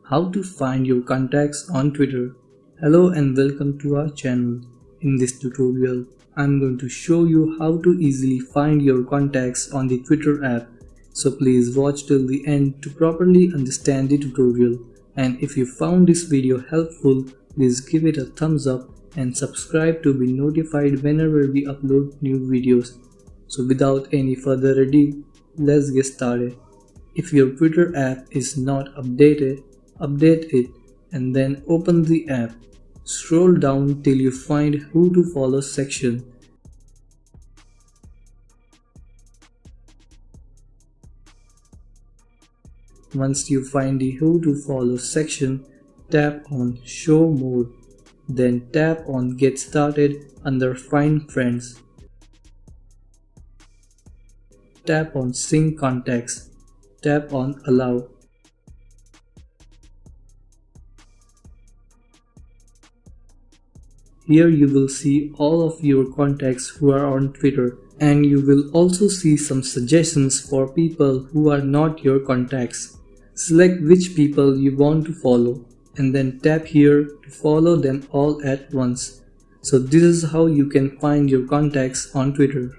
How to find your contacts on Twitter. Hello and welcome to our channel. In this tutorial, I'm going to show you how to easily find your contacts on the Twitter app. So please watch till the end to properly understand the tutorial. And if you found this video helpful, please give it a thumbs up and subscribe to be notified whenever we upload new videos. So without any further ado, let's get started. If your Twitter app is not updated, update it and then open the app. Scroll down till you find Who to Follow section. Once you find the Who to Follow section, tap on Show More. Then tap on Get Started under Find Friends. Tap on Sync Contacts. Tap on Allow. Here you will see all of your contacts who are on Twitter, and you will also see some suggestions for people who are not your contacts. Select which people you want to follow and then tap here to follow them all at once. So this is how you can find your contacts on Twitter.